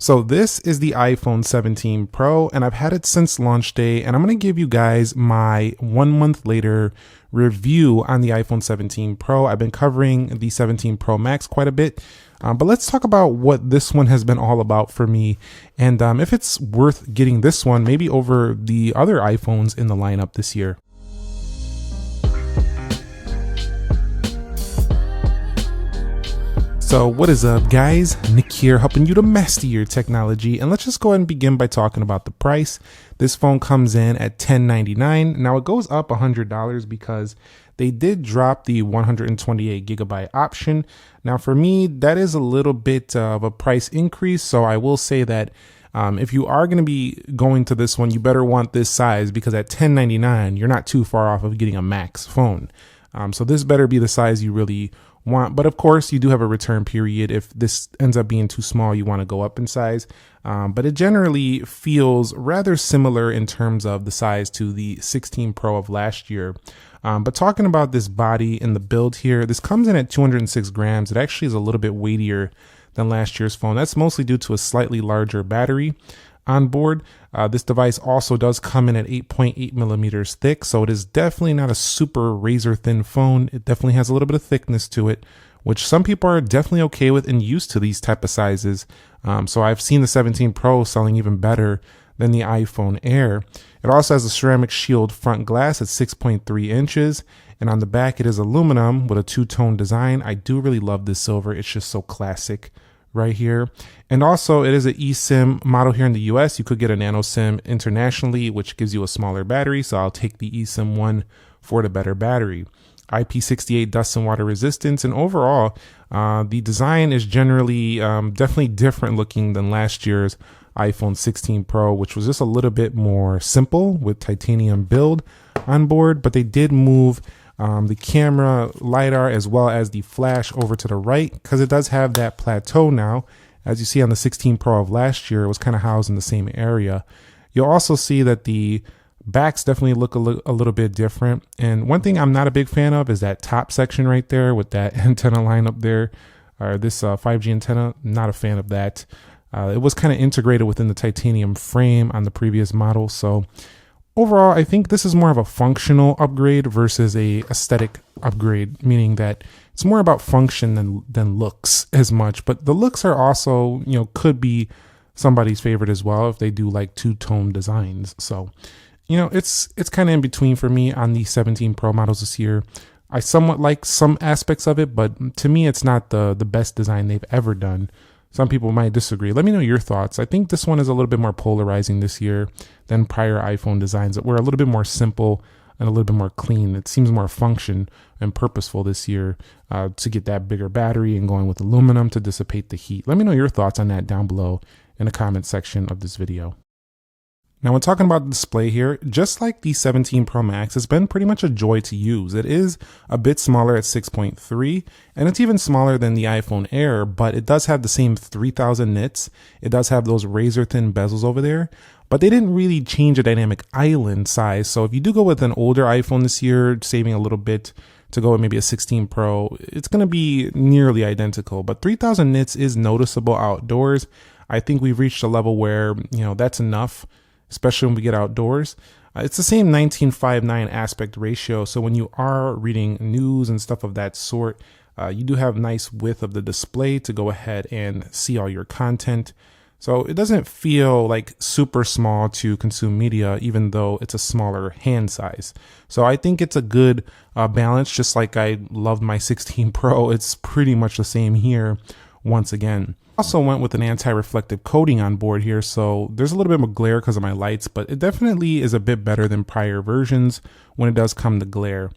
So this is the iPhone 17 Pro, and I've had it since launch day, and I'm going to give you guys my 1 month later review on the iPhone 17 Pro. I've been covering the 17 Pro Max quite a bit, but let's talk about what this one has been all about for me, and if it's worth getting this one maybe over the other iPhones in the lineup this year. So what is up, guys? Nick here, helping you to master your technology, and let's just go ahead and begin by talking about the price. This phone comes in at $1099. Now it goes up $100 because they did drop the 128 gigabyte option. Now for me, that is a little bit of a price increase, so I will say that if you are going to be going to this one, you better want this size, because at $1099 you're not too far off of getting a Max phone. So this better be the size you really want, but of course you do have a return period. If this ends up being too small, you want to go up in size, but it generally feels rather similar in terms of the size to the 16 Pro of last year. But talking about this body and the build here, this comes in at 206 grams. It actually is a little bit weightier than last year's phone. That's mostly due to a slightly larger battery on board. This device also does come in at 8.8 millimeters thick, so it is definitely not a super razor thin phone. It definitely has a little bit of thickness to it, which some people are definitely okay with and used to these type of sizes. So I've seen the 17 Pro selling even better than the iPhone Air. It also has a ceramic shield front glass at 6.3 inches, and on the back it is aluminum with a two-tone design. I do really love this silver. It's just so classic right here. And also it is an eSIM model here in the US. You could get a nano SIM internationally, which gives you a smaller battery, so I'll take the eSIM one for the better battery. IP68 dust and water resistance, and overall the design is generally definitely different looking than last year's iPhone 16 Pro, which was just a little bit more simple with titanium build on board, but they did move the camera, LiDAR, as well as the flash over to the right, because it does have that plateau now. As you see on the 16 Pro of last year, it was kind of housed in the same area. You'll also see that the backs definitely look a little bit different. And one thing I'm not a big fan of is that top section right there with that antenna line up there, or this 5G antenna. Not a fan of that. It was kind of integrated within the titanium frame on the previous model. So overall, I think this is more of a functional upgrade versus a aesthetic upgrade, meaning that it's more about function than looks as much. But the looks are also, could be somebody's favorite as well if they do like two-tone designs. So, it's kind of in between for me on the 17 Pro models this year. I somewhat like some aspects of it, but to me, it's not the best design they've ever done. Some people might disagree. Let me know your thoughts. I think this one is a little bit more polarizing this year than prior iPhone designs that were a little bit more simple and a little bit more clean. It seems more function and purposeful this year to get that bigger battery and going with aluminum to dissipate the heat. Let me know your thoughts on that down below in the comment section of this video. Now, when talking about the display here, just like the 17 Pro Max, it's been pretty much a joy to use. It is a bit smaller at 6.3, and it's even smaller than the iPhone Air, but it does have the same 3000 nits. It does have those razor thin bezels over there, but they didn't really change the dynamic island size. So if you do go with an older iPhone this year, saving a little bit to go with maybe a 16 Pro, it's going to be nearly identical, but 3000 nits is noticeable outdoors. I think we've reached a level where, that's enough, especially when we get outdoors. It's the same 19:9 aspect ratio, so when you are reading news and stuff of that sort, you do have nice width of the display to go ahead and see all your content. So it doesn't feel like super small to consume media, even though it's a smaller hand size. So I think it's a good balance. Just like I loved my 16 Pro, it's pretty much the same here once again. Also went with an anti-reflective coating on board here, so there's a little bit more glare because of my lights, but it definitely is a bit better than prior versions when it does come to glare.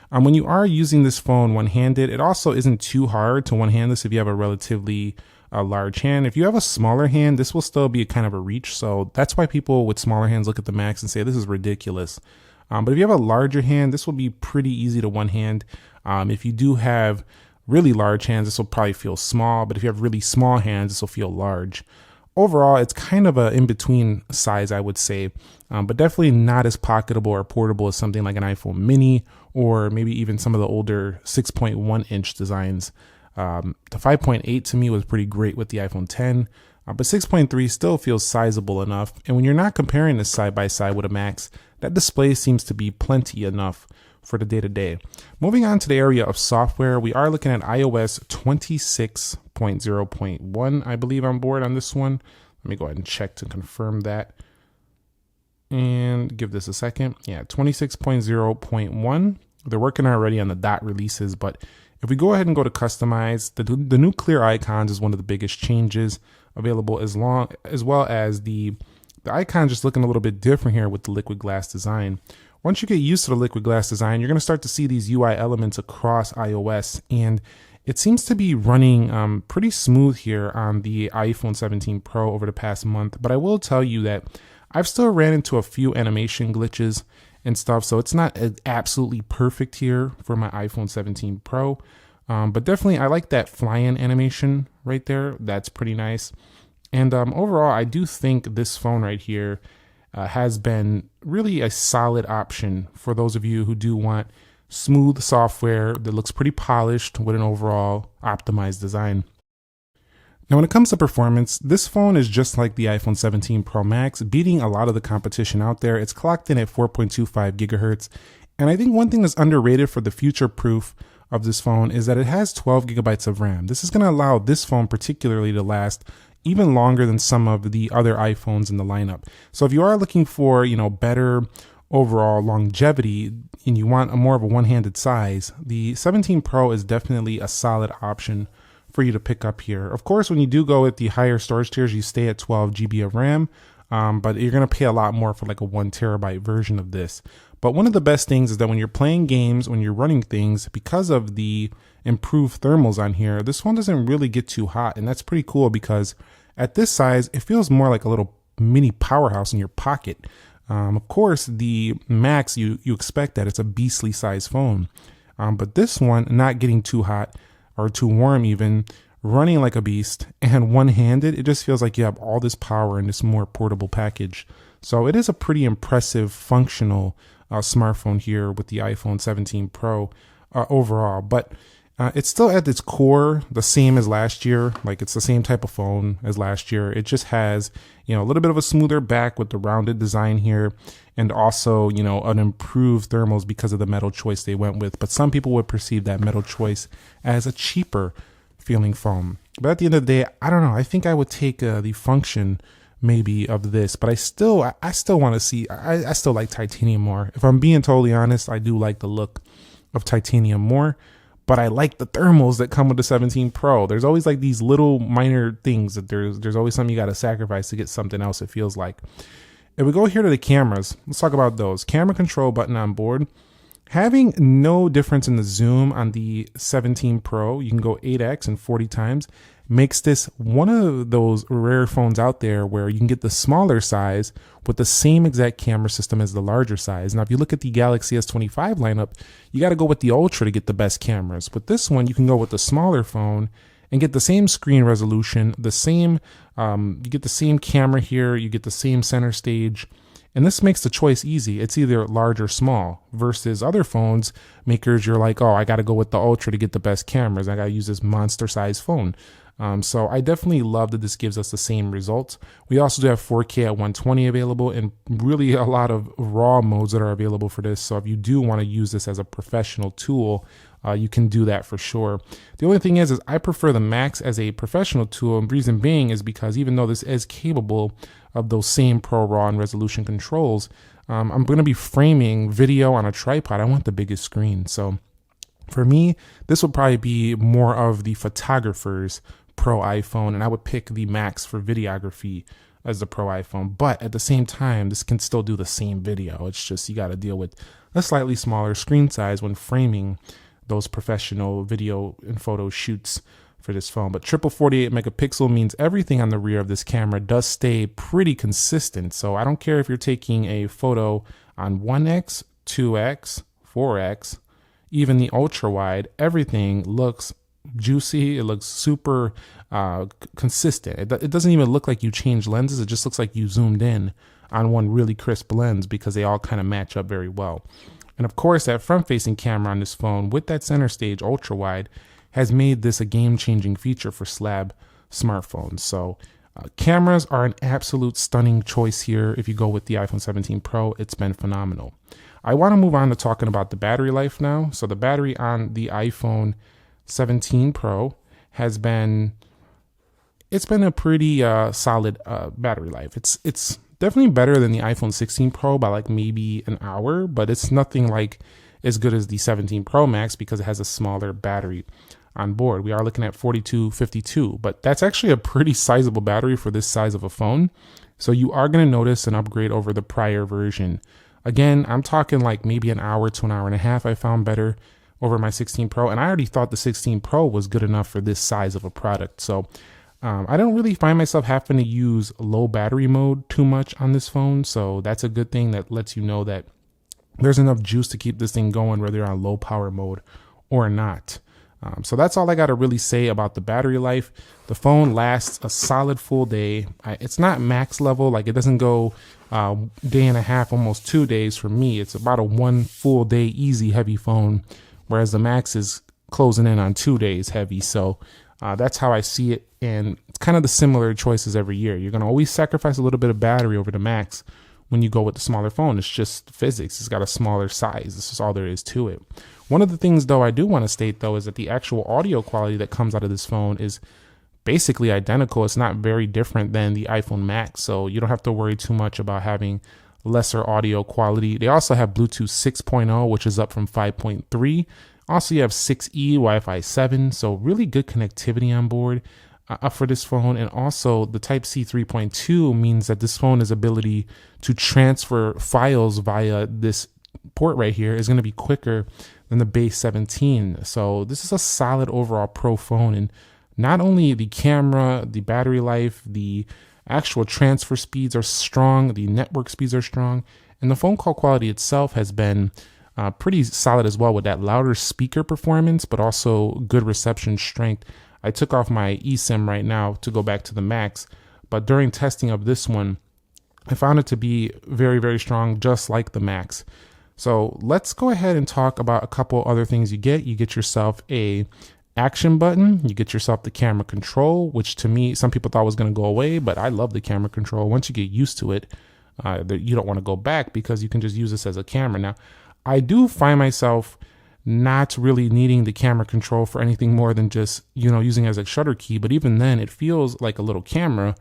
When you are using this phone one-handed, it also isn't too hard to one-hand this if you have a relatively large hand. If you have a smaller hand, this will still be kind of a reach, so that's why people with smaller hands look at the Max and say this is ridiculous. But if you have a larger hand, this will be pretty easy to one-hand. If you do have really large hands, this will probably feel small, but if you have really small hands, this will feel large. Overall, it's kind of a in-between size, I would say, but definitely not as pocketable or portable as something like an iPhone mini, or maybe even some of the older 6.1 inch designs. The 5.8 to me was pretty great with the iPhone 10. But 6.3 still feels sizable enough, and when you're not comparing this side by side with a Max, that display seems to be plenty enough for the day-to-day. Moving on to the area of software, we are looking at iOS 26.0.1, I believe, on board on this one. Let me go ahead and check to confirm that. And give this a second. Yeah, 26.0.1. They're working already on the dot releases, but if we go ahead and go to customize, the new clear icons is one of the biggest changes available, as well as the icon just looking a little bit different here with the liquid glass design. Once you get used to the liquid glass design, you're going to start to see these UI elements across iOS, and it seems to be running pretty smooth here on the iPhone 17 Pro over the past month. But I will tell you that I've still ran into a few animation glitches and stuff, so it's not absolutely perfect here for my iPhone 17 Pro. But definitely, I like that fly-in animation right there. That's pretty nice. And overall, I do think this phone right here has been really a solid option for those of you who do want smooth software that looks pretty polished with an overall optimized design. Now, when it comes to performance, this phone is just like the iPhone 17 Pro Max, beating a lot of the competition out there. It's clocked in at 4.25 gigahertz. And I think one thing that's underrated for the future proof of this phone is that it has 12 gigabytes of RAM. This is going to allow this phone particularly to last even longer than some of the other iPhones in the lineup. So if you are looking for, better overall longevity and you want a more of a one-handed size, the 17 Pro is definitely a solid option for you to pick up here. Of course, when you do go with the higher storage tiers, you stay at 12 GB of RAM, but you're going to pay a lot more for like a 1 terabyte version of this. But one of the best things is that when you're playing games, when you're running things, because of the improved thermals on here, this one doesn't really get too hot. And that's pretty cool because at this size, it feels more like a little mini powerhouse in your pocket. Of course, the Max, you expect that it's a beastly size phone. But this one, not getting too hot or too warm even, running like a beast, and one-handed, it just feels like you have all this power in this more portable package. So it is a pretty impressive functional smartphone here with the iPhone 17 Pro overall, but it's still at its core the same as last year. Like, it's the same type of phone as last year. It just has, a little bit of a smoother back with the rounded design here, and also, an improved thermals because of the metal choice they went with. But some people would perceive that metal choice as a cheaper feeling phone. But at the end of the day, I don't know. I think I would take the function maybe of this, but I still want to see, I still like titanium more. If I'm being totally honest, I do like the look of titanium more, but I like the thermals that come with the 17 Pro. There's always like these little minor things that there's always something you got to sacrifice to get something else, it feels like. If we go here to the cameras, let's talk about those. Camera control button on board. Having no difference in the zoom on the 17 Pro, you can go 8x and 40 times, makes this one of those rare phones out there where you can get the smaller size with the same exact camera system as the larger size. Now, if you look at the Galaxy S25 lineup, you got to go with the Ultra to get the best cameras. With this one, you can go with the smaller phone and get the same screen resolution, you get the same camera here, you get the same center stage. And this makes the choice easy. It's either large or small, versus other phones makers, you're like, oh, I got to go with the Ultra to get the best cameras. I got to use this monster size phone. So I definitely love that this gives us the same results. We also do have 4K at 120 available, and really a lot of raw modes that are available for this. So if you do want to use this as a professional tool, you can do that for sure. The only thing is I prefer the Max as a professional tool, and the reason being is because even though this is capable of those same Pro RAW and resolution controls, I'm going to be framing video on a tripod. I want the biggest screen. So for me, this would probably be more of the photographer's Pro iPhone, and I would pick the Max for videography as the Pro iPhone. But at the same time, this can still do the same video. It's just you got to deal with a slightly smaller screen size when framing those professional video and photo shoots for this phone. But triple 48 megapixel means everything on the rear of this camera does stay pretty consistent. So I don't care if you're taking a photo on 1x, 2x, 4x, even the ultra wide, everything looks juicy. It looks super consistent. It doesn't even look like you changed lenses. It just looks like you zoomed in on one really crisp lens because they all kind of match up very well. And of course, that front-facing camera on this phone with that center stage ultra wide has made this a game-changing feature for slab smartphones. So Cameras are an absolute stunning choice here. If you go with the iPhone 17 Pro, it's been phenomenal. I want to move on to talking about the battery life now. So the battery on the iPhone 17 Pro has been, it's been a pretty solid battery life. It's definitely better than the iPhone 16 Pro by like maybe an hour, but it's nothing like as good as the 17 Pro Max because it has a smaller battery on board. We are looking at 4252, but that's actually a pretty sizable battery for this size of a phone. So you are going to notice an upgrade over the prior version. Again, I'm talking like maybe an hour to an hour and a half I found better over my 16 Pro, and I already thought the 16 Pro was good enough for this size of a product. So I don't really find myself having to use low battery mode too much on this phone. So that's a good thing that lets you know that there's enough juice to keep this thing going whether you're on low power mode or not. So that's all I got to really say about the battery life. The phone lasts a solid full day. It's not max level, like it doesn't go day and a half, almost 2 days for me. It's about a 1 full day easy heavy phone, whereas the Max is closing in on 2 days heavy. So that's how I see it, and it's kind of the similar choices every year. You're going to always sacrifice a little bit of battery over the Max when you go with the smaller phone. It's just physics. It's got a smaller size. This is all there is to it. One of the things, though, I do want to state, though, is that the actual audio quality that comes out of this phone is basically identical. It's not very different than the iPhone Max, so you don't have to worry too much about having lesser audio quality. They also have Bluetooth 6.0, which is up from 5.3. Also, you have 6E, Wi-Fi 7, so really good connectivity on board for this phone. And also the Type-C 3.2 means that this phone's ability to transfer files via this port right here is going to be quicker than the base 17. So this is a solid overall pro phone, and not only the camera, the battery life, the actual transfer speeds are strong, the network speeds are strong, and the phone call quality itself has been pretty solid as well, with that louder speaker performance, but also good reception strength. I took off my eSIM right now to go back to the Max, but during testing of this one, I found it to be very, very strong, just like the Max. So let's go ahead and talk about a couple other things you get. You get yourself a action button. You get yourself the camera control, which to me, some people thought was going to go away, but I love the camera control. Once you get used to it, you don't want to go back because you can just use this as a camera. Now, I do find myself not really needing the camera control for anything more than just, using it as a shutter key. But even then, it feels like a little camera,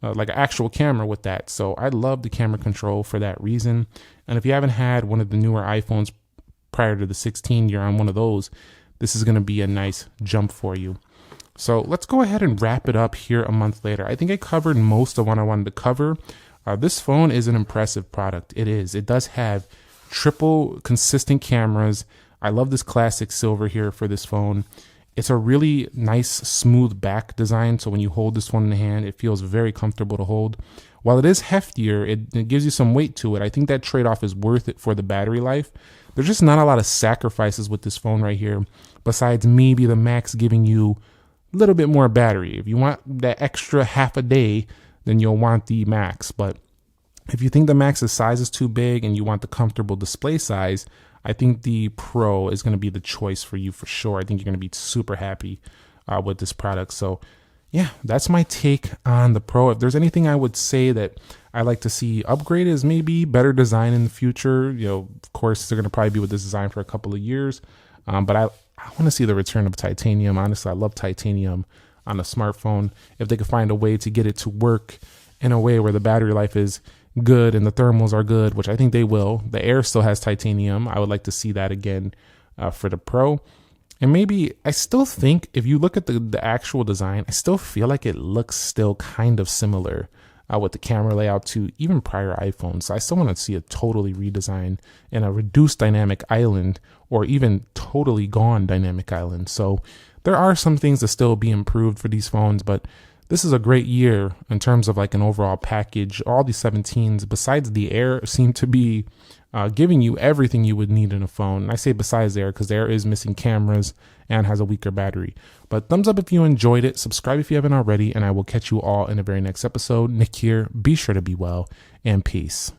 like an actual camera with that. So I love the camera control for that reason. And if you haven't had one of the newer iPhones prior to the 16, you're on one of those, this is going to be a nice jump for you. So let's go ahead and wrap it up here a month later. I think I covered most of what I wanted to cover. This phone is an impressive product. It is. It does have triple consistent cameras. I love this classic silver here for this phone. It's a really nice, smooth back design. So when you hold this phone in the hand, it feels very comfortable to hold. While it is heftier, it gives you some weight to it. I think that trade-off is worth it for the battery life. There's just not a lot of sacrifices with this phone right here, besides maybe the Max giving you a little bit more battery. If you want that extra half a day, then you'll want the Max. But if you think the Max's size is too big and you want the comfortable display size, I think the Pro is going to be the choice for you for sure. I think you're going to be super happy with this product. So yeah, that's my take on the Pro. If there's anything I would say that I like to see upgraded is maybe better design in the future. Of course, they're going to probably be with this design for a couple of years. But I want to see the return of titanium. Honestly, I love titanium on a smartphone. If they could find a way to get it to work in a way where the battery life is good and the thermals are good, which I think they will. The Air still has titanium. I would like to see that again for the Pro. And maybe, I still think, if you look at the actual design, I still feel like it looks still kind of similar with the camera layout to even prior iPhones. So I still want to see a totally redesigned and a reduced dynamic island, or even totally gone dynamic island. So there are some things that still be improved for these phones, but this is a great year in terms of like an overall package. All these 17s, besides the Air, seem to be giving you everything you would need in a phone. And I say besides the Air because the Air is missing cameras and has a weaker battery. But thumbs up if you enjoyed it. Subscribe if you haven't already. And I will catch you all in the very next episode. Nick here. Be sure to be well, and peace.